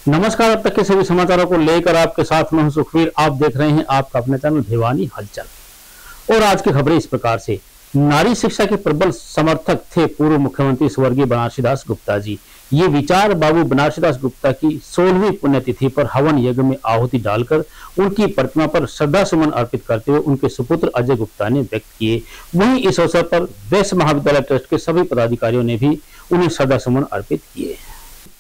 नमस्कार। अब तक के सभी समाचारों को लेकर आपके साथ मैं हूं सुखवीर। आप देख रहे हैं आपका अपने चैनल भिवानी हलचल। और आज की खबरें इस प्रकार से। नारी शिक्षा के प्रबल समर्थक थे पूर्व मुख्यमंत्री स्वर्गीय बनारसी दास गुप्ता जी। ये विचार बाबू बनारसी दास गुप्ता की 16वीं पुण्यतिथि पर हवन यज्ञ में आहुति डालकर उनकी प्रतिमा पर श्रद्धा सुमन अर्पित करते हुए उनके सुपुत्र अजय गुप्ता ने व्यक्त किए। वहीं इस अवसर पर वैश्य महाविद्यालय ट्रस्ट के सभी पदाधिकारियों ने भी उन्हें श्रद्धा सुमन अर्पित किए।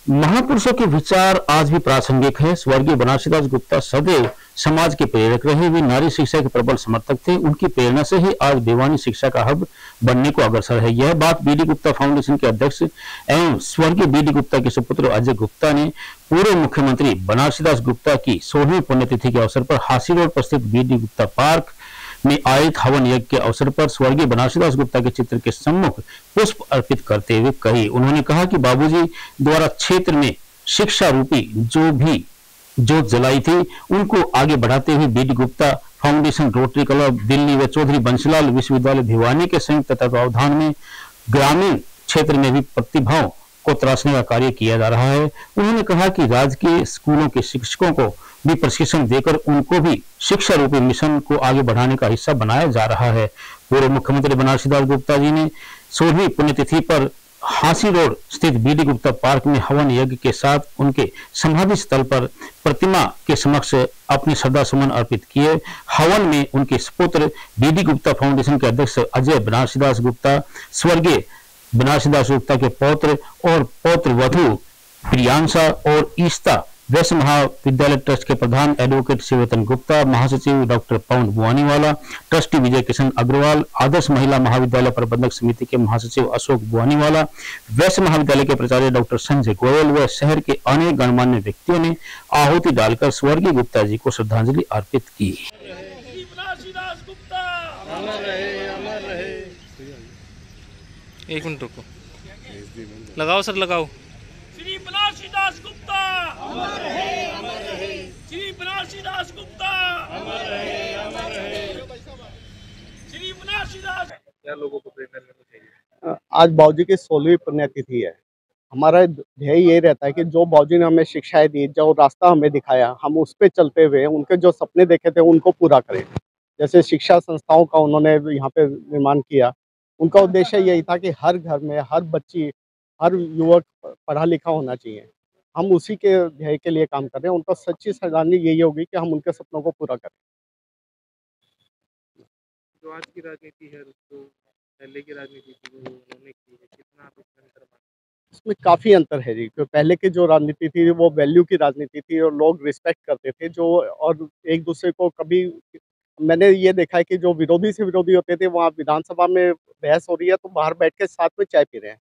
महापुरुषों के विचार आज भी प्रासंगिक है। स्वर्गीय बनारसी दास गुप्ता सदैव समाज के प्रेरक रहे। वे नारी शिक्षा के प्रबल समर्थक थे। उनकी प्रेरणा से ही आज भिवानी शिक्षा का हब बनने को अग्रसर है। यह बात बीडी गुप्ता फाउंडेशन के अध्यक्ष एवं स्वर्गीय बीडी गुप्ता के सुपुत्र अजय गुप्ता ने पूर्व मुख्यमंत्री बनारसी दास गुप्ता की 16वीं पुण्यतिथि के अवसर पर हासी रोड पर स्थित बीडी गुप्ता पार्क में आयोजित हवन यज्ञ के अवसर पर स्वर्गीय बनारसी दास गुप्ता के चित्र के सम्मुख पुष्प अर्पित करते हुए कही। उन्होंने कहा कि बाबूजी द्वारा क्षेत्र में शिक्षा रूपी जो भी जोत जलाई थी उनको आगे बढ़ाते हुए B D Gupta foundation, Rotary club Delhi व चौधरी बंसीलाल विश्वविद्यालय भिवानी के संयुक्त तत्वावधान में ग्रामीण क्षेत्र में भी प्रतिभाओं को तराशने का कार्य किया जा रहा है। उन्होंने कहा कि राजकीय स्कूलों के शिक्षकों को भी प्रशिक्षण देकर उनको भी शिक्षा रूपी मिशन को आगे बढ़ाने का हिस्सा बनाया जा रहा है। पूर्व मुख्यमंत्री बनारसी दास गुप्ता जी ने 16वीं पुण्यतिथि पर हासी रोड स्थित बीडी गुप्ता पार्क में हवन यज्ञ के साथ उनके समाधि स्थल पर प्रतिमा के समक्ष अपने श्रद्धा सुमन अर्पित किए। हवन में उनके सुपुत्र बीडी गुप्ता फाउंडेशन के अध्यक्ष अजय बनारसी दास गुप्ता, स्वर्गीय बनारसी दास गुप्ता के पौत्र और पौत्र वधु प्रियांशा और ईस्ता, वैश्य महाविद्यालय ट्रस्ट के प्रधान एडवोकेट शिवरतन गुप्ता, महासचिव डॉक्टर पवन बुआनीवाला, ट्रस्टी विजय किशन अग्रवाल, आदर्श महिला महाविद्यालय प्रबंधक समिति के महासचिव अशोक बुआनीवाला, वैश्य महाविद्यालय के प्राचार्य डॉक्टर संजय गोयल व शहर के अनेक गणमान्य व्यक्तियों ने आहुति डालकर स्वर्गीय गुप्ता जी को श्रद्धांजलि अर्पित की। एक मिनट रुको, लगाओ सर, लगाओ। श्री बनारसी दास गुप्ता अमर रहे, अमर रहे। श्री बनारसी दास गुप्ता अमर रहे, अमर रहे। श्री बनारसी दास। क्या लोगों को प्रेरणा लेनी चाहिए? आज बाबूजी की 16वीं पुण्यतिथि है। हमारा ध्येय ये रहता है कि जो बाबूजी ने हमें शिक्षाएं दी, जो रास्ता हमें दिखाया, हम उस पे चलते हुए उनके जो सपने देखे थे उनको पूरा करें। जैसे शिक्षा संस्थाओं का उन्होंने यहाँ पे निर्माण किया। उनका उद्देश्य यही था कि हर घर में हर बच्ची, हर युवक पढ़ा लिखा होना चाहिए। हम उसी के ध्येय के लिए काम कर रहे हैं। उनका सच्ची श्रद्धांजलि यही होगी कि हम उनके सपनों को पूरा करें। जो आज की राजनीति है उसको पहले की राजनीति थी वो उन्होंने की है, कितना आप इसमें अंतर मानते हैं? इसमें काफ़ी अंतर है जी। तो पहले की जो राजनीति थी वो वैल्यू की राजनीति थी और लोग रिस्पेक्ट करते थे जो, और एक दूसरे को कभी, मैंने ये देखा है कि जो विरोधी से विरोधी होते थे वहाँ विधानसभा में बहस हो रही है तो बाहर बैठ के साथ में चाय पी रहे हैं।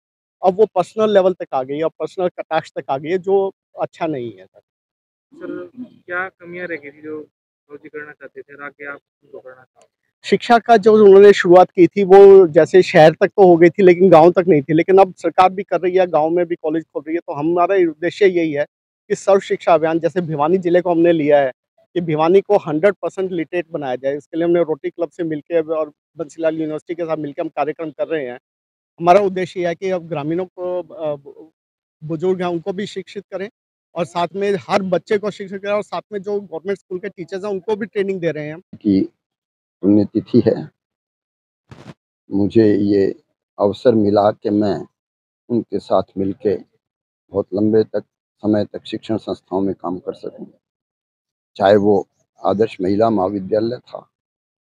अब वो पर्सनल लेवल तक आ गई है और पर्सनल कटाक्ष तक आ गई है, जो अच्छा नहीं है सर। सर, क्या कमियां रह गई थी जो फौजी करना चाहते थे और आगे आप उनको करना चाहते? शिक्षा का जो उन्होंने शुरुआत की थी वो जैसे शहर तक तो हो गई थी लेकिन गांव तक नहीं थी, लेकिन अब सरकार भी कर रही है, गांव में भी कॉलेज खोल रही है। तो हमारा उद्देश्य यही है कि सर्व शिक्षा अभियान, जैसे भिवानी जिले को हमने लिया है कि भिवानी को 100% लिटरेट बनाया जाए। इसके लिए हमने रोटरी क्लब से मिलकर और बंसीलाल यूनिवर्सिटी के साथ मिलकर हम कार्यक्रम कर रहे हैं। हमारा उद्देश्य यह है कि अब ग्रामीणों को, बुजुर्ग हैं उनको भी शिक्षित करें और साथ में हर बच्चे को शिक्षित करें और साथ में जो गवर्नमेंट स्कूल के टीचर्स हैं उनको भी ट्रेनिंग दे रहे हैं की पुण्यतिथि है। मुझे ये अवसर मिला कि मैं उनके साथ मिलके बहुत लंबे समय तक शिक्षण संस्थाओं में काम कर सकूं। चाहे वो आदर्श महिला महाविद्यालय था,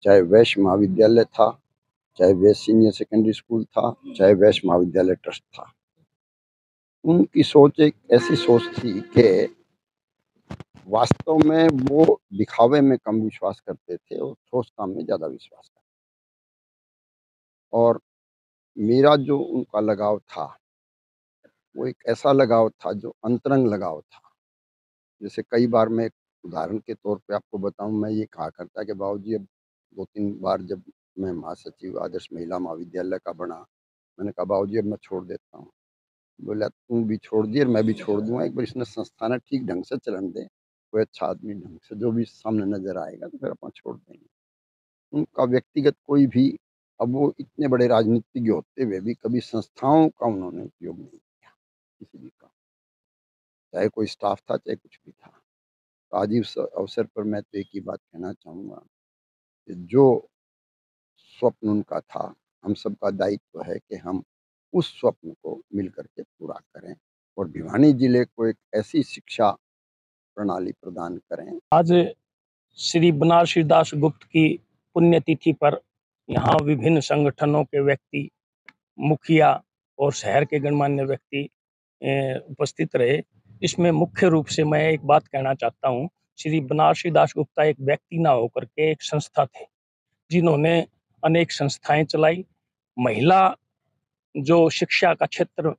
चाहे वैश्य महाविद्यालय था, चाहे वैश्य सीनियर सेकेंडरी स्कूल था, चाहे वैश्य महाविद्यालय ट्रस्ट था। उनकी सोच एक ऐसी सोच थी कि वास्तव में वो दिखावे में कम विश्वास करते थे और ठोस काम में ज़्यादा विश्वास करते। और मेरा जो उनका लगाव था वो एक ऐसा लगाव था जो अंतरंग लगाव था। जैसे कई बार मैं उदाहरण के तौर पे आपको बताऊं, मैं ये कहा करता कि बाबूजी अब 2-3 बार जब मैं महासचिव आदर्श महिला महाविद्यालय का बना, मैंने कहा बाबूजी अब मैं छोड़ देता हूँ। बोला तू भी छोड़ दिए और मैं भी छोड़ दूंगा, एक बार इसने संस्थान ठीक ढंग से चलन दे, कोई अच्छा आदमी ढंग से जो भी सामने नजर आएगा तो फिर अपन छोड़ देंगे। उनका व्यक्तिगत कोई भी, अब वो इतने बड़े राजनीतिज्ञ होते हुए भी कभी संस्थाओं का उन्होंने उपयोग नहीं किया किसी भी काम। चाहे कोई स्टाफ था, चाहे कुछ भी था। तो आज इस अवसर पर मैं तो एक ही बात कहना चाहूँगा कि जो स्वप्न उनका था, हम सबका दायित्व है कि हम उस स्वप्न को मिल कर के पूरा करें और भिवानी जिले को एक ऐसी शिक्षा प्रणाली प्रदान करें। आज श्री बनारसी दास गुप्त की पुण्यतिथि पर यहाँ विभिन्न संगठनों के व्यक्ति, मुखिया और शहर के गणमान्य व्यक्ति उपस्थित रहे। इसमें मुख्य रूप से मैं एक बात कहना चाहता हूँ, श्री बनारसी दास गुप्ता एक व्यक्ति ना होकर के एक संस्था थे, जिन्होंने अनेक संस्थाएं चलाई। महिला जो शिक्षा का क्षेत्र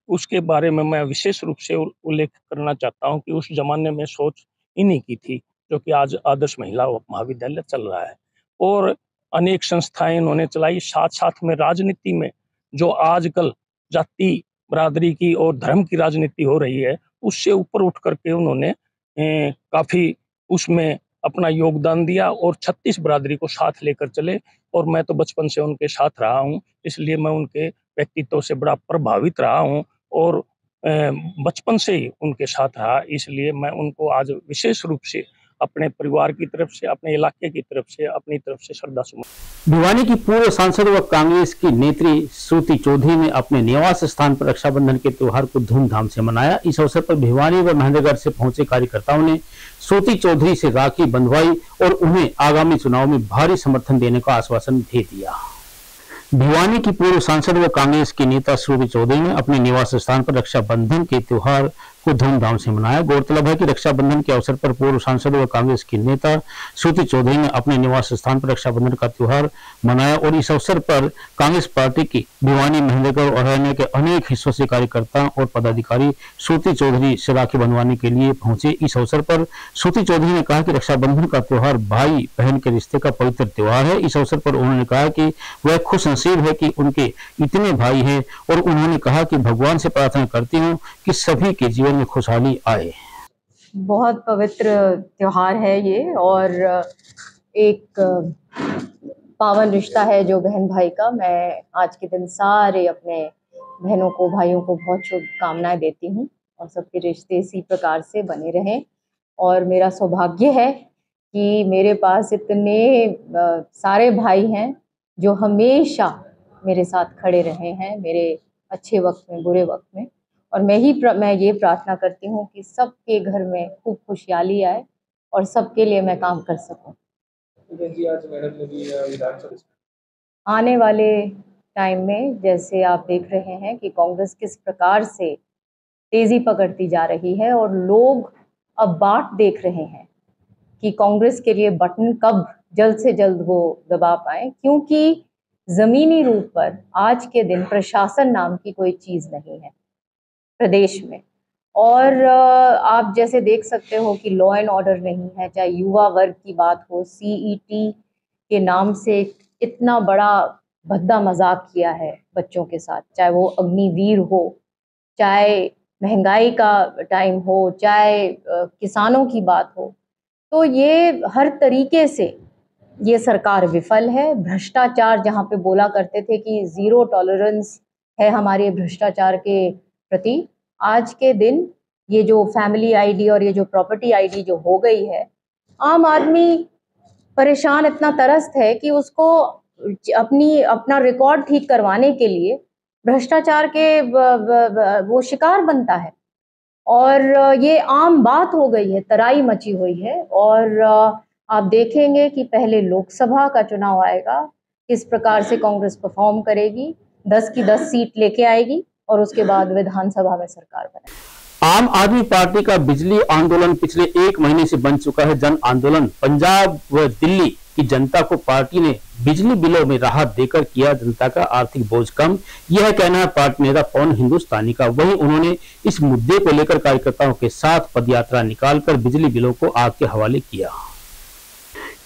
उसके बारे में मैं विशेष रूप से उल्लेख करना चाहता हूं कि उस जमाने में सोच इन्हीं की थी, जो कि आज आदर्श महिला महाविद्यालय चल रहा है। और अनेक संस्थाएं उन्होंने चलाई। साथ साथ में राजनीति में जो आजकल जाति बरादरी की और धर्म की राजनीति हो रही है, उससे ऊपर उठ करके उन्होंने काफी उसमें अपना योगदान दिया और 36 बरादरी को साथ लेकर चले। और मैं तो बचपन से उनके साथ रहा हूं, इसलिए मैं उनके व्यक्तित्व से बड़ा प्रभावित रहा हूं और बचपन से ही उनके साथ रहा। इसलिए मैं उनको आज विशेष रूप से अपने परिवार की तरफ से, अपने इलाके की तरफ से, अपनी तरफ से श्रद्धा सुमन। भिवानी की पूर्व सांसद व कांग्रेस की नेत्री श्रुति चौधरी ने अपने निवास स्थान पर रक्षाबंधन के त्योहार को धूमधाम से मनाया। इस अवसर पर भिवानी व महेंद्रगढ़ से पहुंचे कार्यकर्ताओं ने श्रुति चौधरी से राखी बंधवाई और उन्हें आगामी चुनाव में भारी समर्थन देने का आश्वासन दे दिया। भिवानी की पूर्व सांसद व कांग्रेस की नेता श्रुति चौधरी ने अपने निवास स्थान पर रक्षाबंधन के त्योहार को धूमधाम से मनाया। गौरतलब है कि रक्षाबंधन के अवसर पर पूर्व सांसद व कांग्रेस की नेता श्रुति चौधरी ने अपने निवास स्थान पर रक्षाबंधन का त्योहार मनाया और इस अवसर पर कांग्रेस पार्टी की भिवानी, महेंद्रगढ़ और हरियाणा के अनेक हिस्सों से कार्यकर्ता और पदाधिकारी श्रुति चौधरी से राखी बंधवाने के लिए पहुंचे। इस अवसर पर श्रुति चौधरी ने कहा कि रक्षाबंधन का त्योहार भाई बहन के रिश्ते का पवित्र त्योहार है। इस अवसर पर उन्होंने कहा कि वह खुश नसीब है कि उनके इतने भाई हैं और उन्होंने कहा कि भगवान से प्रार्थना करती हूँ कि सभी के जीवन में खुशहाली आए। बहुत पवित्र त्योहार है ये और एक पावन रिश्ता है जो बहन भाई का। मैं आज के दिन सारे अपने बहनों को, भाइयों को बहुत शुभकामनाएं देती हूँ और सबके रिश्ते इसी प्रकार से बने रहें। और मेरा सौभाग्य है कि मेरे पास इतने सारे भाई हैं जो हमेशा मेरे साथ खड़े रहे हैं, मेरे अच्छे वक्त में, बुरे वक्त में। और मैं ये प्रार्थना करती हूँ कि सबके घर में खूब खुशहाली आए और सबके लिए मैं काम कर सकूँ। आने वाले टाइम में जैसे आप देख रहे हैं कि कांग्रेस किस प्रकार से तेजी पकड़ती जा रही है और लोग अब बाट देख रहे हैं कि कांग्रेस के लिए बटन कब जल्द से जल्द वो दबा पाए, क्योंकि जमीनी रूप पर आज के दिन प्रशासन नाम की कोई चीज़ नहीं है प्रदेश में। और आप जैसे देख सकते हो कि लॉ एंड ऑर्डर नहीं है। चाहे युवा वर्ग की बात हो, सीईटी के नाम से इतना बड़ा भद्दा मजाक किया है बच्चों के साथ, चाहे वो अग्निवीर हो, चाहे महंगाई का टाइम हो, चाहे किसानों की बात हो। तो ये हर तरीके से ये सरकार विफल है। भ्रष्टाचार, जहाँ पे बोला करते थे कि ज़ीरो टॉलरेंस है हमारे भ्रष्टाचार के प्रति, आज के दिन ये जो फैमिली आईडी और ये जो प्रॉपर्टी आईडी जो हो गई है, आम आदमी परेशान इतना त्रस्त है कि उसको अपना रिकॉर्ड ठीक करवाने के लिए भ्रष्टाचार के वो शिकार बनता है। और ये आम बात हो गई है, तराई मची हुई है। और आप देखेंगे कि पहले लोकसभा का चुनाव आएगा, किस प्रकार से कांग्रेस परफॉर्म करेगी, 10 की 10 सीट लेके आएगी और उसके बाद विधानसभा में सरकार बनेगी। आम आदमी पार्टी का बिजली आंदोलन पिछले 1 महीने से बन चुका है जन आंदोलन। पंजाब व दिल्ली की जनता को पार्टी ने बिजली बिलों में राहत देकर किया जनता का आर्थिक बोझ कम, यह कहना है पार्टी नेता पवन हिंदुस्तानी का। वहीं उन्होंने इस मुद्दे को लेकर कार्यकर्ताओं के साथ पदयात्रा निकालकर बिजली बिलों को आग के हवाले किया।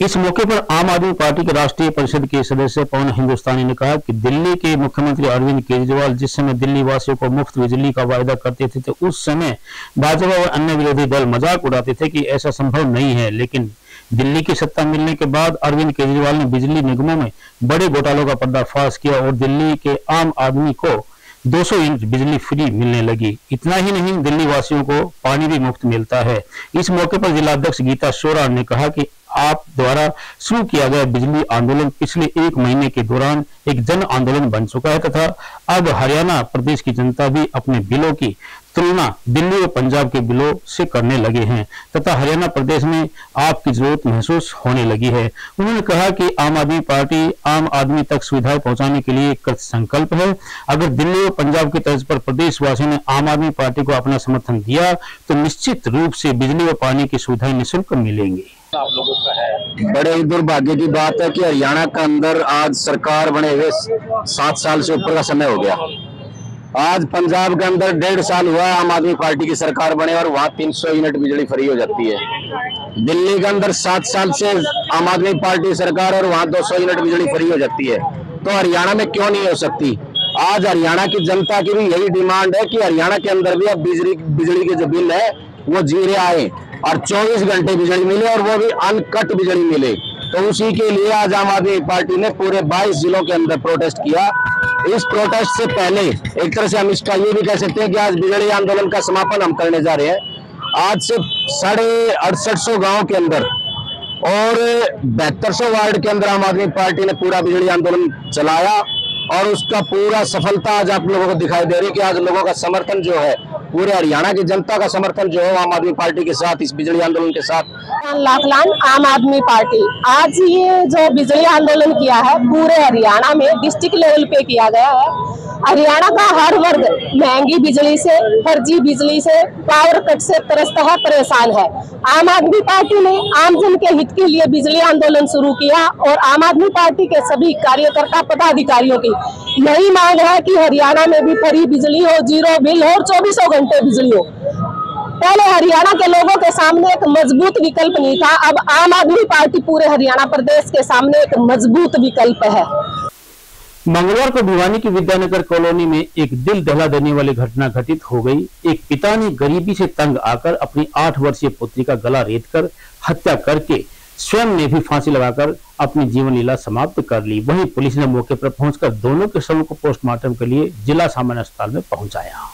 इस मौके पर आम आदमी पार्टी के राष्ट्रीय परिषद के सदस्य पवन हिंदुस्तानी ने कहा कि दिल्ली के मुख्यमंत्री अरविंद केजरीवाल जिस समय दिल्ली वासियों को मुफ्त बिजली का वायदा करते थे तो उस समय भाजपा और अन्य विरोधी दल मजाक उड़ाते थे कि ऐसा संभव नहीं है। लेकिन दिल्ली की सत्ता मिलने के बाद अरविंद केजरीवाल ने बिजली निगमों में बड़े घोटालों का पर्दाफाश किया और दिल्ली के आम आदमी को 200 यूनिट बिजली फ्री मिलने लगी। इतना ही नहीं, दिल्ली वासियों को पानी भी मुफ्त मिलता है। इस मौके पर जिलाध्यक्ष गीता शोरा ने कहा कि आप द्वारा शुरू किया गया बिजली आंदोलन पिछले 1 महीने के दौरान एक जन आंदोलन बन चुका है तथा अब हरियाणा प्रदेश की जनता भी अपने बिलों की तुलना दिल्ली और पंजाब के बिलों से करने लगे हैं तथा हरियाणा प्रदेश में आपकी जरूरत महसूस होने लगी है। उन्होंने कहा कि आम आदमी पार्टी आम आदमी तक सुविधाएं पहुंचाने के लिए कृत संकल्प है। अगर दिल्ली और पंजाब की तर्ज पर प्रदेशवासियों ने आम आदमी पार्टी को अपना समर्थन दिया तो निश्चित रूप से बिजली और पानी की सुविधाएं निःशुल्क मिलेंगी। आप लोगों का है। बड़े ही दुर्भाग्य की बात है कि हरियाणा के अंदर आज सरकार बने हुए 7 साल से ऊपर का समय हो गया। आज पंजाब के अंदर 1.5 साल हुआ आम आदमी पार्टी की सरकार बने और वहां 300 यूनिट बिजली फ्री हो जाती है। दिल्ली के अंदर 7 साल से आम आदमी पार्टी सरकार और वहां 200 यूनिट बिजली फ्री हो जाती है, तो हरियाणा में क्यों नहीं हो सकती? आज हरियाणा की जनता की भी यही डिमांड है कि हरियाणा के अंदर भी अब बिजली के जो बिल है वो जीरो आए और 24 घंटे बिजली मिले और वो भी अनकट बिजली मिले। तो उसी के लिए आज आम आदमी पार्टी ने पूरे 22 जिलों के अंदर प्रोटेस्ट किया। इस प्रोटेस्ट से पहले एक तरह से हम इसका ये भी कह सकते हैं कि आज बिजली आंदोलन का समापन हम करने जा रहे हैं। आज से 6850 गांव के अंदर और 7200 वार्ड के अंदर आम आदमी पार्टी ने पूरा बिजली आंदोलन चलाया और उसका पूरा सफलता आज आप लोगों को दिखाई दे रही है कि आज लोगों का समर्थन जो है, पूरे हरियाणा की जनता का समर्थन जो है आम आदमी पार्टी के साथ, इस बिजली आंदोलन के साथ। लाखलान आम आदमी पार्टी आज ये जो बिजली आंदोलन किया है पूरे हरियाणा में डिस्ट्रिक्ट लेवल पे किया गया है। हरियाणा का हर वर्ग महंगी बिजली से, फर्जी बिजली से, पावर कट से त्रस्त है, परेशान है। आम आदमी पार्टी ने आमजन के हित के लिए बिजली आंदोलन शुरू किया और आम आदमी पार्टी के सभी कार्यकर्ता पदाधिकारियों की यही मांग है कि हरियाणा में भी फ्री बिजली हो, जीरो बिल हो और 24 घंटे बिजली हो। पहले हरियाणा के लोगों के सामने एक मजबूत विकल्प नहीं था, अब आम आदमी पार्टी पूरे हरियाणा प्रदेश के सामने एक मजबूत विकल्प है। मंगलवार को भिवानी की विद्यानगर कॉलोनी में एक दिल दहला देने वाली घटना घटित हो गई। एक पिता ने गरीबी से तंग आकर अपनी 8 वर्षीय पुत्री का गला रेतकर हत्या करके स्वयं ने भी फांसी लगाकर अपनी जीवन लीला समाप्त कर ली। वहीं पुलिस ने मौके पर पहुंचकर दोनों के शवों को पोस्टमार्टम के लिए जिला सामान्य अस्पताल में पहुंचाया।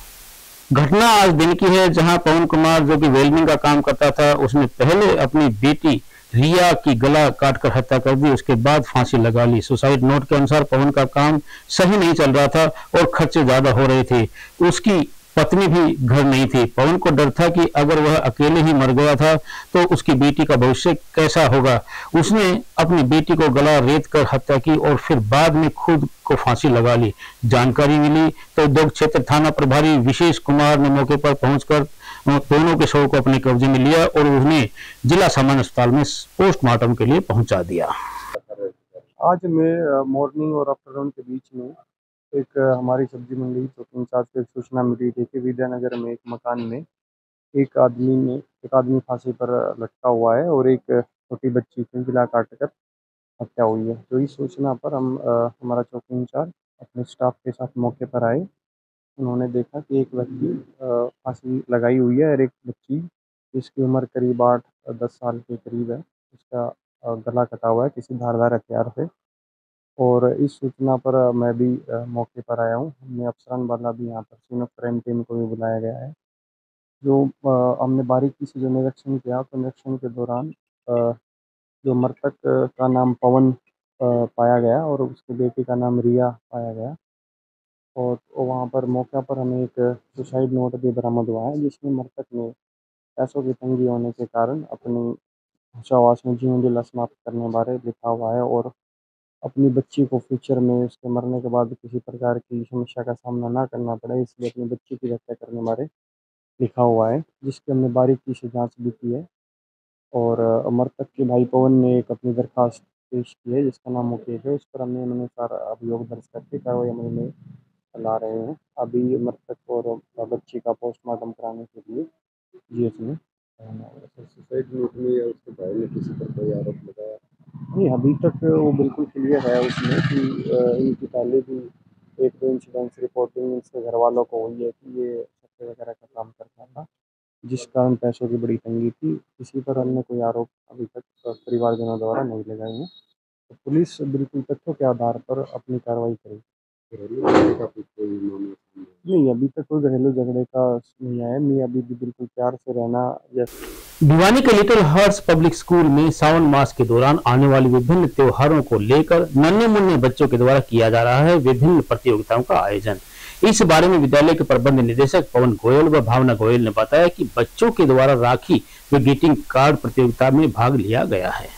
घटना आज दिन की है, जहां पवन कुमार जो कि वेल्डिंग का काम करता था, उसने पहले अपनी बेटी रिया की गला काटकर हत्या कर दी, उसके बाद फांसी लगा ली। सुसाइड नोट के अनुसार पवन का काम सही नहीं चल रहा था और खर्चे ज्यादा हो रहे थे। उसकी पत्नी भी घर नहीं थी। पवन को डर था कि अगर वह अकेले ही मर गया था तो उसकी बेटी का भविष्य कैसा होगा। उसने अपनी बेटी को गला रेत कर हत्या की और फिर बाद में खुद को फांसी लगा ली। जानकारी मिली तो उद्योग क्षेत्र थाना प्रभारी विशेष कुमार ने मौके पर पहुंचकर दोनों के शव को अपने कब्जे में लिया और उन्हें जिला सामान्य अस्पताल में पोस्टमार्टम के लिए पहुंचा दिया। आज मैं मॉर्निंग और आफ्टरनून के बीच में एक हमारी सब्जी मंडी चौकी इंचार्ज को एक सूचना मिली थी कि विद्यानगर में एक मकान में एक आदमी फांसी पर लटका हुआ है और एक छोटी बच्ची की गला काटकर हत्या हुई है। तो इस सूचना पर हम हमारा चौकी इंचार्ज अपने स्टाफ के साथ मौके पर आए। उन्होंने देखा कि एक व्यक्ति फांसी लगाई हुई है और एक बच्ची जिसकी उम्र करीब 8-10 साल के करीब है, उसका गला कटा हुआ है किसी धारदार हथियार से। और इस सूचना पर मैं भी मौके पर आया हूँ। हमने अफसरान वाला भी यहाँ पर सीन ऑफ क्राइम टीम को भी बुलाया गया है। जो हमने बारीकी से जो निरीक्षण किया तो निरीक्षण के दौरान जो मृतक का नाम पवन पाया गया और उसकी बेटी का नाम रिया पाया गया। और वहाँ पर मौके पर हमें एक सुसाइड नोट भी बरामद हुआ है जिसमें मृतक ने पैसों की तंगी होने के कारण अपनी आवास में जीवन लीला समाप्त करने बारे लिखा हुआ है और अपनी बच्ची को फ्यूचर में उसके मरने के बाद किसी प्रकार की समस्या का सामना ना करना पड़े, इसलिए अपनी बच्ची की हत्या करने बारे लिखा हुआ है, जिसकी हमने बारीकी से जांच भी की है। और मृतक के भाई पवन ने एक अपनी दरखास्त पेश की है जिसका नाम मुकेश है। उस पर हमने अनुसार अभियोग दर्ज करके कार्रवाई अमल में ला रहे हैं। अभी मृतक और बच्ची का पोस्टमार्टम कराने के लिए जीएच में सुसाइड नोट में या उसके भाई ने किसी पर कोई आरोप लगाया नहीं, अभी तक वो बिल्कुल क्लियर है उसमें कि इनकी पहले भी एक दो इंसिडेंट्स रिपोर्टिंग इसके घर वालों को हुई है कि ये सट्टे वगैरह का काम करता था जिस कारण पैसों की बड़ी तंगी थी। किसी पर अन्य कोई आरोप अभी तक परिवारजनों द्वारा नहीं लगाए हैं। तो पुलिस बिल्कुल तथ्यों के आधार पर अपनी कार्रवाई करेगी। नहीं, अभी तक कोई घरेलू झगड़े का नहीं आया। मैं अभी भी बिल्कुल प्यार से रहना जैसे। भिवानी के लिटिल हार्ट्स पब्लिक स्कूल में सावन मास के दौरान आने वाले विभिन्न त्योहारों को लेकर नन्हे मुन्ने बच्चों के द्वारा किया जा रहा है विभिन्न प्रतियोगिताओं का आयोजन। इस बारे में विद्यालय के प्रबंध निदेशक पवन गोयल व भावना गोयल ने बताया कि बच्चों के द्वारा राखी व ग्रीटिंग कार्ड प्रतियोगिता में भाग लिया गया है।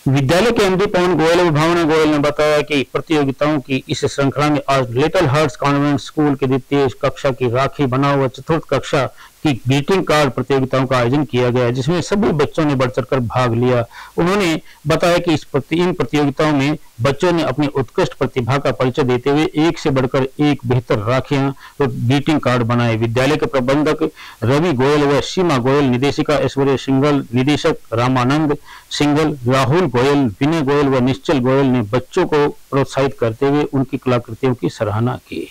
विद्यालय के एमडी पवन गोयल और भावना गोयल ने बताया कि प्रतियोगिताओं की इस श्रृंखला में आज लिटिल हार्ट्स कॉन्वेंट स्कूल के द्वितीय कक्षा की राखी बनाओ व चतुर्थ कक्षा की ग्रीटिंग कार्ड प्रतियोगिताओं का आयोजन किया गया, जिसमें सभी बच्चों ने बढ़ चढ़कर भाग लिया। उन्होंने बताया कि इन प्रतियोगिताओं में बच्चों ने अपनी उत्कृष्ट प्रतिभा का परिचय देते हुए एक से बढ़कर एक बेहतर राखियां और ग्रीटिंग कार्ड बनाए। विद्यालय के प्रबंधक रवि गोयल व सीमा गोयल, निदेशिका ऐश्वर्य सिंघल, निदेशक रामानंद सिंघल, राहुल गोयल, विनय गोयल व निश्चल गोयल ने बच्चों को प्रोत्साहित करते हुए उनकी कलाकृतियों की सराहना की।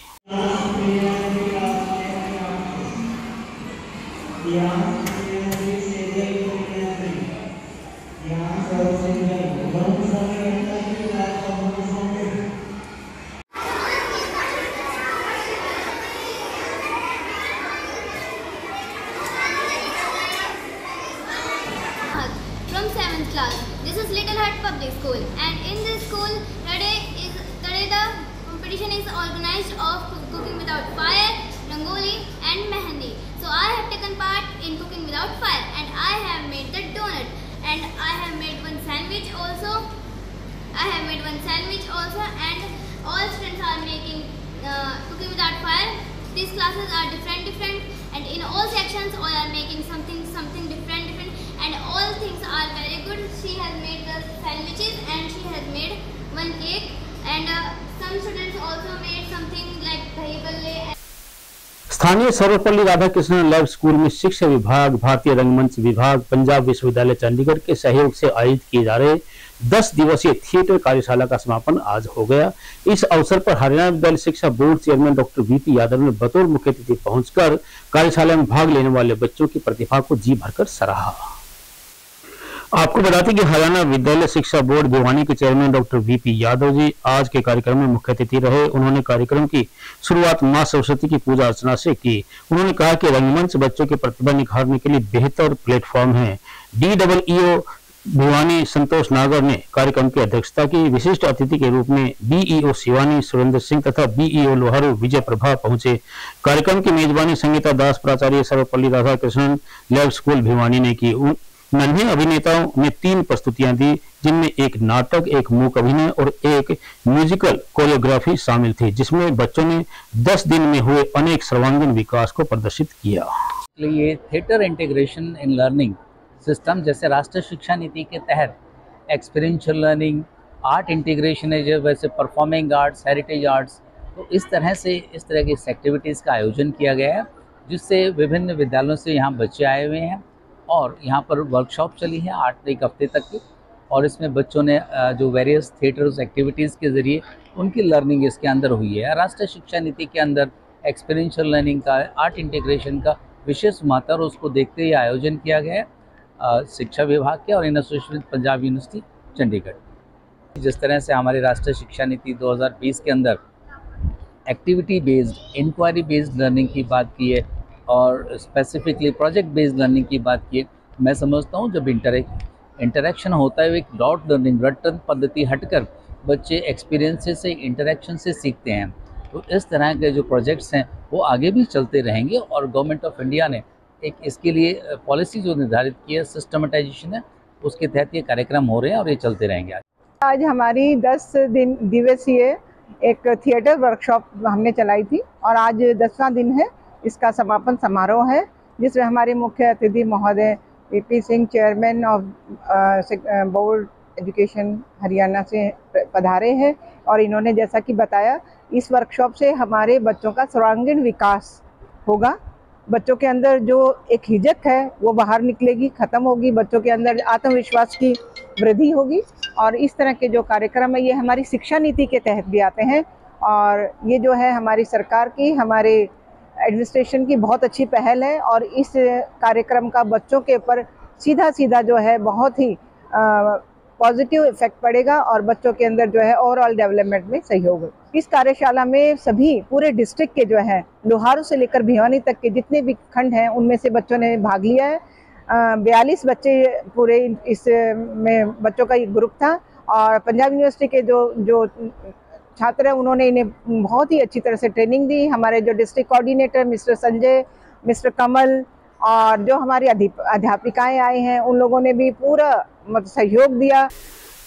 From 7th class. This is Little Hut Public School, and in this school today the competition is organized of cooking without fire, rangoli and mehendi. So I have taken part in cooking without fire, and I have made the donut, and I have made one sandwich also. And all students are making cooking without fire. These classes are different, and in all sections all are making something different, and all things are very good. She has made the sandwiches and she has made one cake, and some students also made something like dahi balle. स्थानीय Sarvepalli Radhakrishnan lab school में शिक्षा विभाग, भारतीय रंगमंच विभाग, पंजाब विश्वविद्यालय चंडीगढ़ के सहयोग से आयोजित किए जा रहे 10 दिवसीय थिएटर कार्यशाला का समापन आज हो गया। इस अवसर पर हरियाणा विद्यालय शिक्षा board chairman doctor VP Yadav ने बतौर मुख्य अतिथि पहुंचकर कार्यशाला में भाग लेने वाले बच्चों की प्रतिभा को जी भरकर सराहा। आपको बता दें कि हरियाणा विद्यालय शिक्षा बोर्ड भिवानी के chairman doctor VP Yadav ji आज के कार्यक्रम में मुख्य अतिथि रहे। उन्होंने कार्यक्रम की शुरुआत मां सरस्वती की पूजा अर्चना से की। उन्होंने कहा कि रंगमंच बच्चों की प्रतिभा निखारने के लिए बेहतर प्लेटफॉर्म है। DEO भिवानी संतोष नागर ने कार्यक्रम की अध्यक्षता की। विशिष्ट अतिथि के रूप में BEO शिवानी सुरेंद्र सिंह तथा BEO लोहारू विजय प्रभा पहुंचे। कार्यक्रम की मेजबानी संगीता दास प्राचार्य सर्वपल्ली राधाकृष्णन लैब स्कूल भिवानी ने की। नन्हे अभिनेताओं ने 3 प्रस्तुतियां दी, जिनमें एक नाटक, एक मूक अभिनय और एक म्यूजिकल कोरियोग्राफी शामिल थी, जिसमें बच्चों ने 10 दिन में हुए अनेक सर्वांगीण विकास को प्रदर्शित किया। ये theatre integration in learning system जैसे राष्ट्रीय शिक्षा नीति के तहत एक्सपीरियंशियल लर्निंग, आर्ट इंटीग्रेशन है, वैसे परफॉर्मिंग आर्ट्स, हेरिटेज आर्ट्स, तो इस तरह की एक्टिविटीज़ का आयोजन किया गया है, जिससे विभिन्न विद्यालयों से यहाँ बच्चे आए हुए हैं और यहाँ पर वर्कशॉप चली है 8 हफ्ते तक की, और इसमें बच्चों ने जो वेरियस थिएटर्स एक्टिविटीज़ के ज़रिए उनकी लर्निंग इसके अंदर हुई है। राष्ट्रीय शिक्षा नीति के अंदर एक्सपीरियंशियल लर्निंग का, आर्ट इंटीग्रेशन का विशेष महत्व और उसको देखते हुए आयोजन किया गया है शिक्षा विभाग के और in association Punjab university Chandigarh. जिस तरह से हमारी राष्ट्रीय शिक्षा नीति 2020 के अंदर activity based, inquiry based learning की बात की है और स्पेसिफिकली प्रोजेक्ट बेस्ड लर्निंग की बात की है, मैं समझता हूँ जब इंटरेक्शन होता है, एक डॉट लर्निंग, रटन पद्धति हटकर बच्चे एक्सपीरियंसेस से, इंटरेक्शन से सीखते हैं। तो इस तरह के जो प्रोजेक्ट्स हैं वो आगे भी चलते रहेंगे और गवर्नमेंट ऑफ इंडिया ने एक इसके लिए पॉलिसी जो निर्धारित की है, सिस्टमेटाइजेशन है, उसके तहत ये कार्यक्रम हो रहे हैं और ये चलते रहेंगे। आज हमारी 10 दिवसीय एक थिएटर वर्कशॉप हमने चलाई थी और आज 10वां दिन है। इसका समापन समारोह है, जिसमें हमारे मुख्य अतिथि महोदय VP Singh, chairman of board education Haryana से पधारे हैं और इन्होंने जैसा कि बताया, इस वर्कशॉप से हमारे बच्चों का सर्वांगीण विकास होगा। बच्चों के अंदर जो एक हिचक है वो बाहर निकलेगी, ख़त्म होगी, बच्चों के अंदर आत्मविश्वास की वृद्धि होगी। और इस तरह के जो कार्यक्रम है ये हमारी शिक्षा नीति के तहत भी आते हैं और ये जो है हमारी सरकार की, हमारे एडमिनिस्ट्रेशन की बहुत अच्छी पहल है और इस कार्यक्रम का बच्चों के ऊपर सीधा जो है बहुत ही पॉजिटिव इफेक्ट पड़ेगा और बच्चों के अंदर जो है ओवरऑल डेवलपमेंट में सहयोग होगा। इस कार्यशाला में सभी पूरे डिस्ट्रिक्ट के जो है लोहारू से लेकर भिवानी तक के जितने भी खंड हैं उनमें से बच्चों ने भाग लिया है। 42 बच्चे पूरे इस में बच्चों का एक ग्रुप था और पंजाब यूनिवर्सिटी के जो छात्र हैं उन्होंने इन्हें बहुत ही अच्छी तरह से ट्रेनिंग दी। हमारे जो district coordinator mister Sanjay, mister Kamal और जो हमारी अध्यापिकाएं आई हैं उन लोगों ने भी पूरा सहयोग दिया।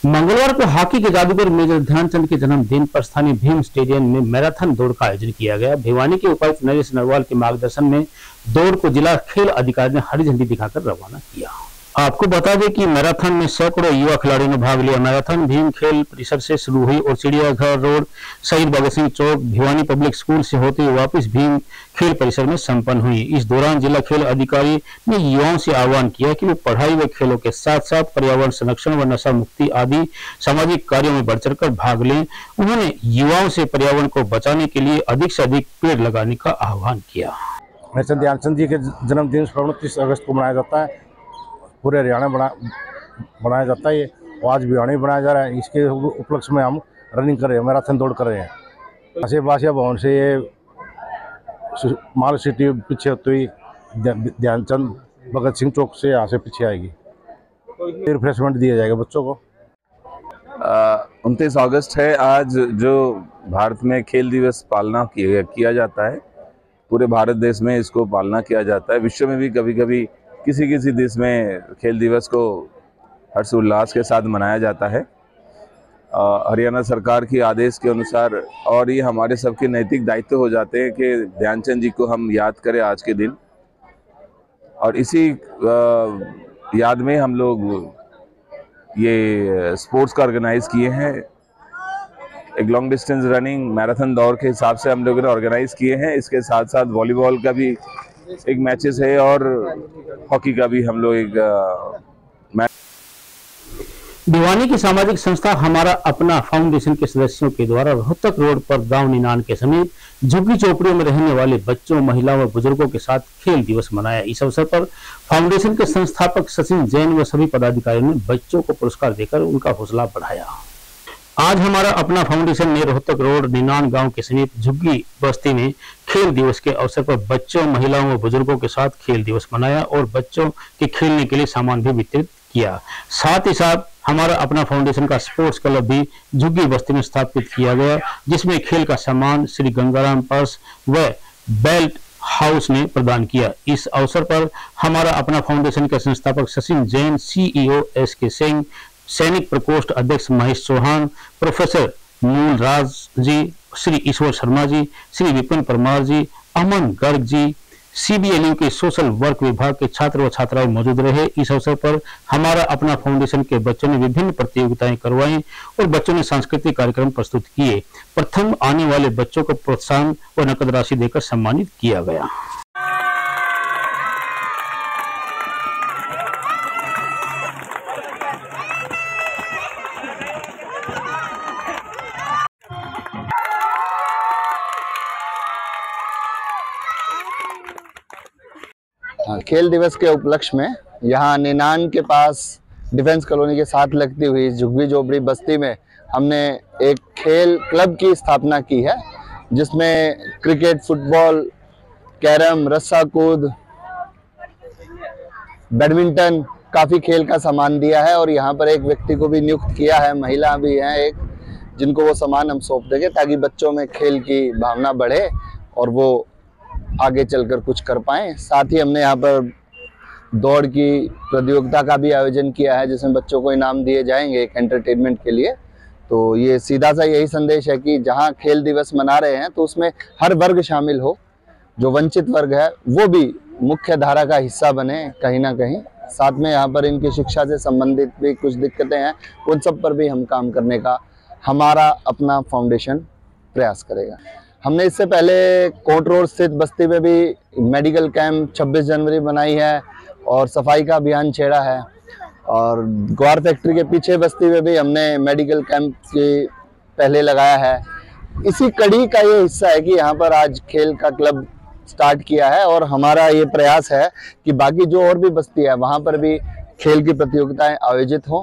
मंगलवार को हॉकी के जादूगर मेजर ध्यानचंद के जन्मदिन पर स्थानीय भीम स्टेडियम में मैराथन दौड़ का आयोजन किया गया। भिवानी के उपायुक्त नरेश नरवाल के मार्गदर्शन में दौड़ को जिला खेल अधिकारी ने हरी झंडी दिखाकर रवाना किया। आपको बता दें कि मैराथन में सैकड़ों युवा खिलाड़ियों ने भाग लिया। मैराथन भीम खेल परिसर से शुरू हुई और चिड़ियाघर रोड, शहीद भगत सिंह चौक, भिवानी पब्लिक स्कूल से होते हुए वापस भीम खेल परिसर में संपन्न हुई। इस दौरान जिला खेल अधिकारी ने युवाओं से आह्वान किया कि वे पढ़ाई व खेलों के साथ साथ पर्यावरण संरक्षण व नशा मुक्ति आदि सामाजिक कार्यों में बढ़ चढ़कर भाग लें। उन्होंने युवाओं से पर्यावरण को बचाने के लिए अधिक से अधिक पेड़ लगाने का आह्वान किया। मेजर ध्यानचंद जी के जन्मदिन 29 अगस्त को मनाया जाता है। पूरे हरियाणा बनाया जाता है ये, और आज भिवानी में बनाया जा रहा है। इसके उपलक्ष्य में हम रनिंग कर रहे हैं, मैराथन दौड़ कर रहे हैं। ऐसे बासिया भवन से ये माल सिटी पीछे होती हुई ध्यानचंद भगत सिंह चौक से यहाँ से पीछे आएगी। रिफ्रेशमेंट दिया जाएगा बच्चों को। 29 अगस्त है आज, जो भारत में खेल दिवस पालना किया जाता है। पूरे भारत देश में इसको पालना किया जाता है। विश्व में भी कभी कभी किसी देश में खेल दिवस को हर्षोल्लास के साथ मनाया जाता है। हरियाणा सरकार की आदेश के अनुसार, और ये हमारे सबके नैतिक दायित्व हो जाते हैं कि ध्यानचंद जी को हम याद करें आज के दिन। और इसी याद में हम लोग ये स्पोर्ट्स का ऑर्गेनाइज किए हैं। एक लॉन्ग डिस्टेंस रनिंग मैराथन दौड़ के हिसाब से हम लोगों ने ऑर्गेनाइज किए हैं। इसके साथ साथ वॉलीबॉल का भी एक मैचेस है और हॉकी का भी हम लोग एक मैच। भिवानी की सामाजिक संस्था हमारा अपना फाउंडेशन के सदस्यों के द्वारा रोहतक रोड पर गांव निनान के समीप झुग्गी चौपड़ियों में रहने वाले बच्चों, महिलाओं व बुजुर्गों के साथ खेल दिवस मनाया। इस अवसर पर फाउंडेशन के संस्थापक सचिन जैन व सभी पदाधिकारियों ने बच्चों को पुरस्कार देकर उनका हौसला बढ़ाया। आज हमारा अपना फाउंडेशन ने रोहतक रोड निनान गांव के समीप झुग्गी बस्ती में खेल दिवस के अवसर पर बच्चों, महिलाओं व बुजुर्गों के साथ खेल दिवस मनाया और बच्चों के खेलने के लिए सामान भी वितरित किया। साथ ही साथ हमारा अपना फाउंडेशन का स्पोर्ट्स क्लब भी झुग्गी बस्ती में स्थापित किया गया, जिसमें खेल का सामान श्री गंगाराम पर्स व बेल्ट हाउस ने प्रदान किया। इस अवसर पर हमारा अपना फाउंडेशन के संस्थापक सचिन जैन, CEO SK सिंह, सैनिक प्रकोष्ठ अध्यक्ष महेश चौहान, प्रोफेसर मूल राज जी, श्री ईश्वर शर्मा जी, श्री विपिन परमार जी, अमन गर्ग जी, CBLU के सोशल वर्क विभाग के छात्र व छात्राएं मौजूद रहे। इस अवसर पर हमारा अपना फाउंडेशन के बच्चों ने विभिन्न प्रतियोगिताएं करवाई और बच्चों ने सांस्कृतिक कार्यक्रम प्रस्तुत किए। प्रथम आने वाले बच्चों को प्रोत्साहन और नकद राशि देकर सम्मानित किया गया। खेल दिवस के उपलक्ष्य में यहाँ निनान के पास डिफेंस कॉलोनी के साथ लगती हुई झुग्गी झोपड़ी बस्ती में हमने एक खेल क्लब की स्थापना की है, जिसमें क्रिकेट, फुटबॉल, कैरम, रस्सा कूद, बैडमिंटन, काफ़ी खेल का सामान दिया है। और यहाँ पर एक व्यक्ति को भी नियुक्त किया है, महिला भी हैं एक, जिनको वो सामान हम सौंप देंगे ताकि बच्चों में खेल की भावना बढ़े और वो आगे चलकर कुछ कर पाएँ। साथ ही हमने यहाँ पर दौड़ की प्रतियोगिता का भी आयोजन किया है, जिसमें बच्चों को इनाम दिए जाएंगे एक एंटरटेनमेंट के लिए। तो ये सीधा सा यही संदेश है कि जहाँ खेल दिवस मना रहे हैं तो उसमें हर वर्ग शामिल हो, जो वंचित वर्ग है वो भी मुख्य धारा का हिस्सा बने कहीं ना कहीं। साथ में यहाँ पर इनकी शिक्षा से संबंधित भी कुछ दिक्कतें हैं, उन सब पर भी हम काम करने का हमारा अपना फाउंडेशन प्रयास करेगा। हमने इससे पहले कोट रोड स्थित बस्ती में भी मेडिकल कैंप 26 जनवरी बनाई है और सफाई का अभियान छेड़ा है, और ग्वार फैक्ट्री के पीछे बस्ती में भी हमने मेडिकल कैंप की पहले लगाया है। इसी कड़ी का ये हिस्सा है कि यहाँ पर आज खेल का क्लब स्टार्ट किया है और हमारा ये प्रयास है कि बाकी जो और भी बस्ती है वहाँ पर भी खेल की प्रतियोगिताएं आयोजित हों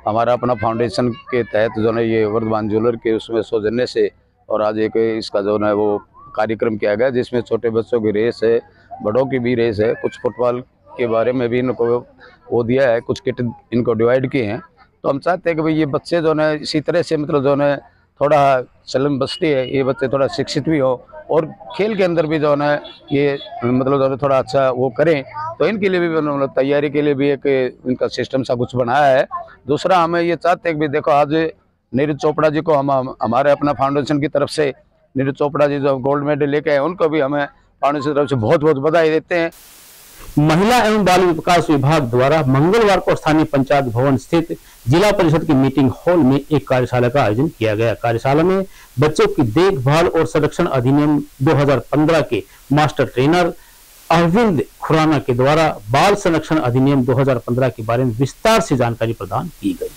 हमारा अपना फाउंडेशन के तहत जो है ये वर्धमान ज्वेलर के उसमें सौजन्य से और आज एक इसका जो है वो कार्यक्रम किया गया, जिसमें छोटे बच्चों की रेस है, बड़ों की भी रेस है, कुछ फुटबॉल के बारे में भी इनको वो दिया है, कुछ किट इनको डिवाइड किए हैं। तो हम चाहते हैं कि भाई ये बच्चे जो है इसी तरह से मतलब जो है थोड़ा चलन बस्ती है, ये बच्चे थोड़ा शिक्षित भी हो और खेल के अंदर भी जो है ये मतलब जो है थोड़ा अच्छा वो करें। तो इनके लिए भी मतलब तैयारी के लिए भी एक इनका सिस्टम सा कुछ बनाया है। दूसरा हमें ये चाहते हैं कि देखो आज नीरज चोपड़ा जी को हम हमारे अपना फाउंडेशन की तरफ से नीरज चोपड़ा जी जो गोल्ड मेडल लेके आए उनको भी हमें फाउंडेशन की तरफ से बहुत बहुत बधाई देते हैं। महिला एवं बाल विकास विभाग द्वारा मंगलवार को स्थानीय पंचायत भवन स्थित जिला परिषद की मीटिंग हॉल में एक कार्यशाला का आयोजन किया गया। कार्यशाला में बच्चों की देखभाल और संरक्षण अधिनियम 2015 के मास्टर ट्रेनर अरविंद खुराना के द्वारा बाल संरक्षण अधिनियम 2015 के बारे में विस्तार से जानकारी प्रदान की गई।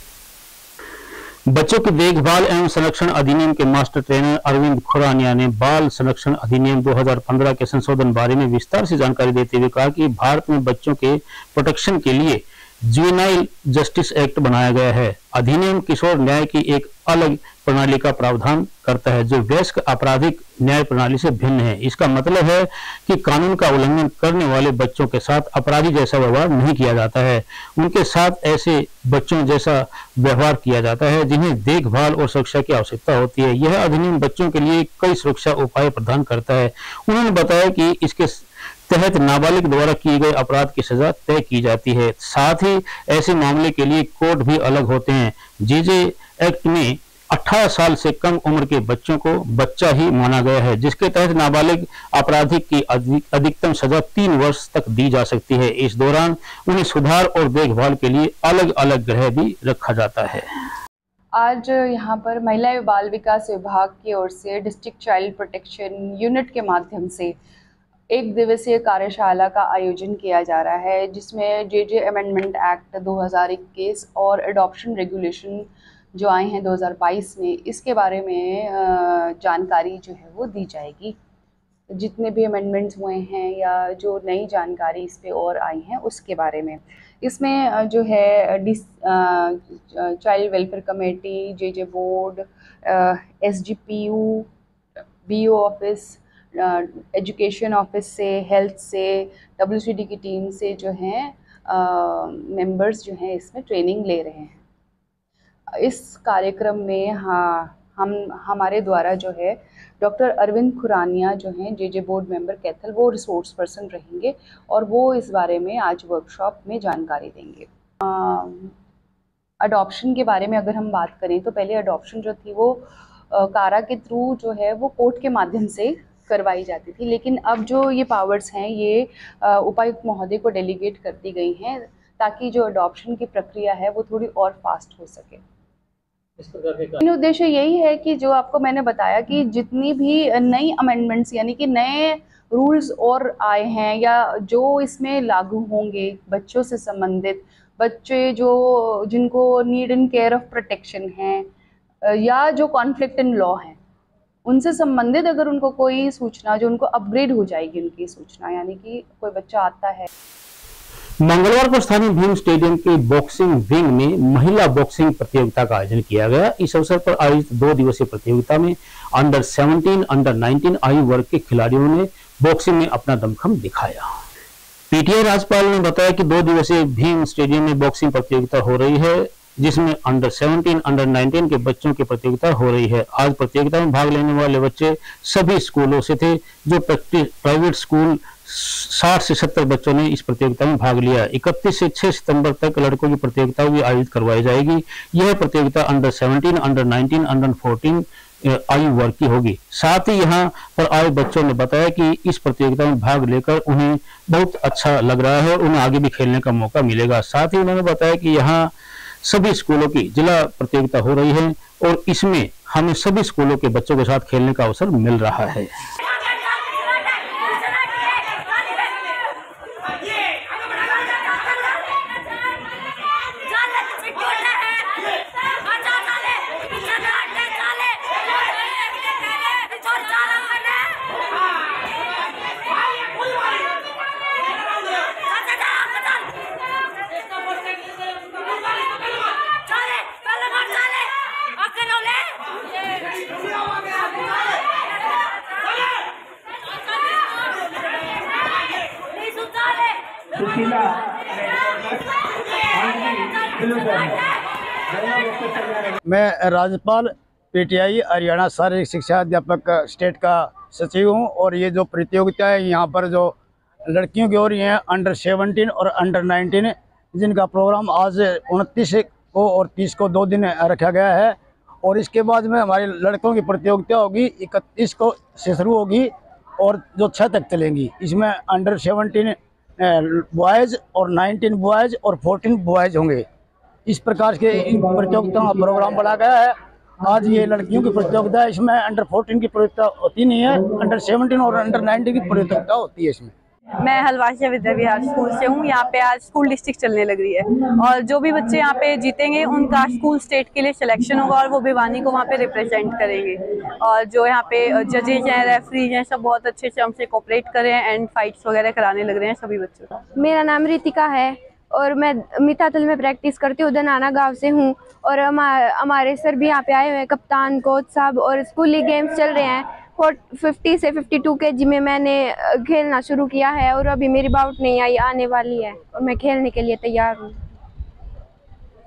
बच्चों की देखभाल एवं संरक्षण अधिनियम के मास्टर ट्रेनर अरविंद खुरानिया ने बाल संरक्षण अधिनियम 2015 के संशोधन बारे में विस्तार से जानकारी देते हुए कहा कि भारत में बच्चों के प्रोटेक्शन के लिए जुवेनाइल जस्टिस एक्ट बनाया गया है। अधिनियम किशोर न्याय की एक अलग प्रणाली का प्रावधान करता है जो वयस्क आपराधिक न्याय प्रणाली से भिन्न है। इसका मतलब है कि कानून का उल्लंघन करने वाले बच्चों के साथ अपराधी जैसा व्यवहार नहीं किया जाता है, उनके साथ ऐसे बच्चों जैसा व्यवहार किया जाता है जिन्हें देखभाल और सुरक्षा की आवश्यकता होती है। यह अधिनियम बच्चों के लिए कई सुरक्षा उपाय प्रदान करता है। उन्होंने बताया कि इसके तहत नाबालिग द्वारा किए गए अपराध की सजा तय की जाती है। साथ ही ऐसे मामले के लिए कोड भी अलग होते हैं। जेजे एक्ट में 18 साल से कम उम्र के बच्चों को बच्चा ही माना गया है, जिसके तहत नाबालिग अपराधी की अधिकतम सजा 3 वर्ष तक दी जा सकती है। इस दौरान उन्हें सुधार और देखभाल के लिए अलग अलग गृह भी रखा जाता है। आज यहाँ पर महिला एवं बाल विकास विभाग की ओर से डिस्ट्रिक्ट चाइल्ड प्रोटेक्शन यूनिट के माध्यम से एक दिवसीय कार्यशाला का आयोजन किया जा रहा है, जिसमें जेजे अमेंडमेंट एक्ट 2021 और एडॉप्शन रेगुलेशन जो आए हैं 2022 में, इसके बारे में जानकारी जो है वो दी जाएगी। जितने भी अमेंडमेंट्स हुए हैं या जो नई जानकारी इस पे और आई हैं उसके बारे में। इसमें जो है child welfare committee, JJ board, SGPU, BO office, education office से, हेल्थ से, WCD की टीम से जो हैं मेंबर्स जो हैं इसमें ट्रेनिंग ले रहे हैं। इस कार्यक्रम में हमारे द्वारा जो है डॉक्टर अरविंद खुरानिया जो हैं जेजे बोर्ड मेंबर कैथल, वो रिसोर्स पर्सन रहेंगे और वो इस बारे में आज वर्कशॉप में जानकारी देंगे। अडॉप्शन के बारे में अगर हम बात करें तो पहले अडॉप्शन जो थी वो कारा के थ्रू जो है वो कोर्ट के माध्यम से करवाई जाती थी, लेकिन अब जो ये पावर्स हैं ये उपायुक्त महोदय को डेलीगेट कर दी गई हैं ताकि जो अडॉप्शन की प्रक्रिया है वो थोड़ी और फास्ट हो सके। इन उद्देश्य यही है कि जो आपको मैंने बताया कि जितनी भी नई अमेंडमेंट्स यानी कि नए रूल्स और आए हैं या जो इसमें लागू होंगे बच्चों से संबंधित, बच्चे जो जिनको need and care of protection हैं या जो कॉन्फ्लिक्ट इन लॉ हैं, उनसे संबंधित अगर उनको कोई सूचना जो उनको अपग्रेड हो जाएगी उनकी सूचना, यानी कि कोई बच्चा आता है। मंगलवार को स्थानीय भीम स्टेडियम के बॉक्सिंग विंग में महिला बॉक्सिंग प्रतियोगिता का आयोजन किया गया। इस अवसर पर आयोजित 2 दिवसीय प्रतियोगिता में अंडर 17, अंडर 19 आयु वर्ग के खिलाड़ियों ने बॉक्सिंग में अपना दमखम दिखाया। पीटीआई राज्यपाल ने बताया कि 2 दिवसीय भीम स्टेडियम में बॉक्सिंग प्रतियोगिता हो रही है, जिसमें अंडर 17, अंडर 19 के बच्चों की प्रतियोगिता हो रही है। आज प्रतियोगिता में भाग लेने वाले बच्चे सभी स्कूलों से थे। जो प्राइवेट स्कूल 60 से 70 बच्चों ने इस प्रतियोगिता में भाग लिया। 31 से 6 सितंबर तक लड़कों की प्रतियोगिता भी आयोजित करवाई जाएगी। यह प्रतियोगिता अंडर 17, अंडर 19, अंडर 14 आयु वर्ग की होगी। साथ ही यहाँ पर आए बच्चों ने बताया कि इस प्रतियोगिता में भाग लेकर उन्हें बहुत अच्छा लग रहा है और उन्हें आगे भी खेलने का मौका मिलेगा। साथ ही उन्होंने बताया कि यहाँ सभी स्कूलों की जिला प्रतियोगिता हो रही है और इसमें हमें सभी स्कूलों के बच्चों के साथ खेलने का अवसर मिल रहा है। मैं राज्यपाल पीटीआई हरियाणा शारीरिक शिक्षा अध्यापक स्टेट का सचिव हूं और ये जो प्रतियोगिता है यहाँ पर जो लड़कियों की हो रही हैं अंडर 17 और अंडर 19 जिनका प्रोग्राम आज 29 को और 30 को 2 दिन रखा गया है और इसके बाद में हमारे लड़कों की प्रतियोगिता होगी 31 को से शुरू होगी और जो 6 तक चलेंगी। इसमें अंडर 17 बॉयज़ और 19 बॉयज़ और 14 बॉयज़ होंगे। इस प्रकार के इन प्रतियोगिताओं का प्रोग्राम बढ़ा गया है। आज ये लड़कियों की प्रतियोगिता है, इसमें अंडर 14 की प्रतियोगिता होती नहीं है, अंडर 17 और अंडर 19 की प्रतियोगिता होती है। इसमें मैं हलवासिया विद्या विहार स्कूल से हूँ। यहाँ पे आज स्कूल डिस्ट्रिक्ट चलने लग रही है और जो भी बच्चे यहाँ पे जीतेंगे उनका स्कूल स्टेट के लिए सिलेक्शन होगा और वो भिवानी को वहाँ पे रिप्रेजेंट करेंगे। और जो यहाँ पे जजेज हैं, रेफरीज हैं, सब बहुत अच्छे से हमसे कोऑपरेट कर रहे हैं एंड फाइट्स वगैरह कराने लग रहे हैं सभी बच्चों। मेरा नाम रितिका है और मैं मितातल में प्रैक्टिस करती हूँ, धनाना गाँव से हूँ और हमारे सर भी यहाँ पे आए हुए हैं, कप्तान, कोच साहब, और स्कूली गेम्स चल रहे हैं। 50 से 52 kg में मैंने खेलना शुरू किया है और अभी मेरी बाउट नहीं आई, आने वाली है और मैं खेलने के लिए तैयार हूँ।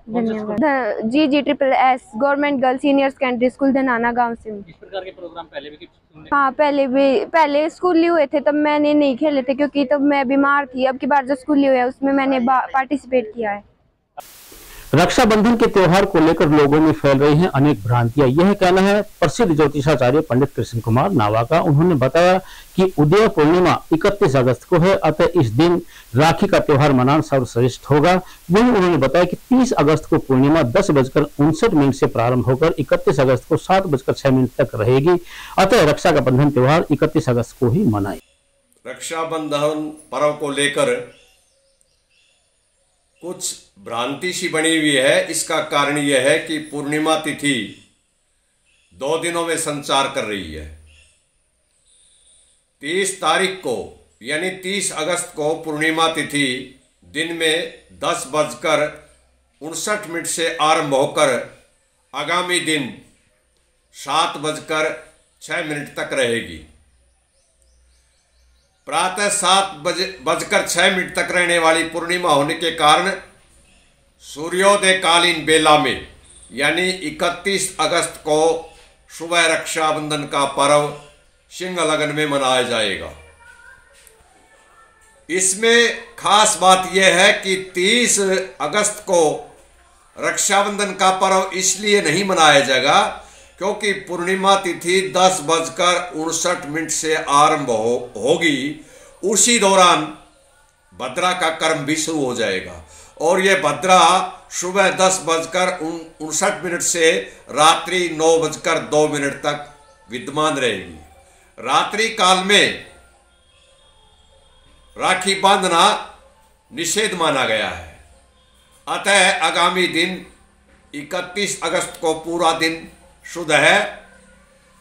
धन्यवाद। GGSSS government girls senior secondary school Dhanana गांव से हूँ। इस प्रकार के प्रोग्राम पहले भी हाँ पहले स्कूली हुए थे, तब मैंने नहीं खेले थे क्योंकि तब मैं बीमार थी। अब की बार जो स्कूली हुए उसमें मैंने पार्टिसिपेट किया है। रक्षाबंधन के त्योहार को लेकर लोगों में फैल रही हैं अनेक भ्रांतियां। यह कहना है प्रसिद्ध ज्योतिषाचार्य पंडित कृष्ण कुमार नावा का। उन्होंने बताया कि उदय पूर्णिमा 31 अगस्त को है, अतः इस दिन राखी का त्योहार मनाना सर्वश्रेष्ठ होगा। वहीं उन्होंने बताया कि 30 अगस्त को पूर्णिमा 10:59 से प्रारंभ होकर 31 अगस्त को 7:06 तक रहेगी, अतः रक्षा का बंधन त्योहार 31 अगस्त को ही मनाए। रक्षाबंधन पर्व को लेकर कुछ भ्रांति सी बनी हुई है। इसका कारण यह है कि पूर्णिमा तिथि 2 दिनों में संचार कर रही है। 30 तारीख को यानी 30 अगस्त को पूर्णिमा तिथि दिन में 10:59 से आरंभ होकर आगामी दिन 7:06 तक रहेगी। प्रातः 7:06 तक रहने वाली पूर्णिमा होने के कारण सूर्योदय कालीन बेला में यानी 31 अगस्त को सुबह रक्षाबंधन का पर्व सिंह लगन में मनाया जाएगा। इसमें खास बात यह है कि 30 अगस्त को रक्षाबंधन का पर्व इसलिए नहीं मनाया जाएगा क्योंकि पूर्णिमा तिथि 10:59 से आरंभ होगी। उसी दौरान भद्रा का कर्म भी शुरू हो जाएगा और यह भद्रा सुबह 10:59 से रात्रि 9:02 तक विद्यमान रहेगी। रात्रि काल में राखी बांधना निषेध माना गया है, अतः आगामी दिन 31 अगस्त को पूरा दिन शुद्ध है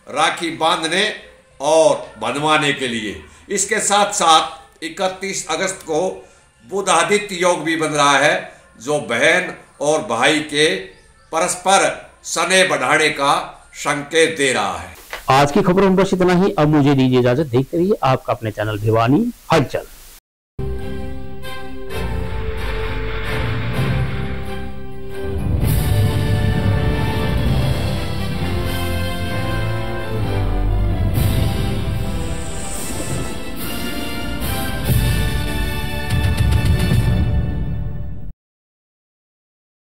राखी बांधने और बंधवाने के लिए। इसके साथ साथ 31 अगस्त को बुधादित्य योग भी बन रहा है जो बहन और भाई के परस्पर स्नेह बढ़ाने का संकेत दे रहा है। आज की खबरों में बस इतना ही। अब मुझे दीजिए इजाजत। देखते रहिए आपका अपने चैनल भिवानी हलचल।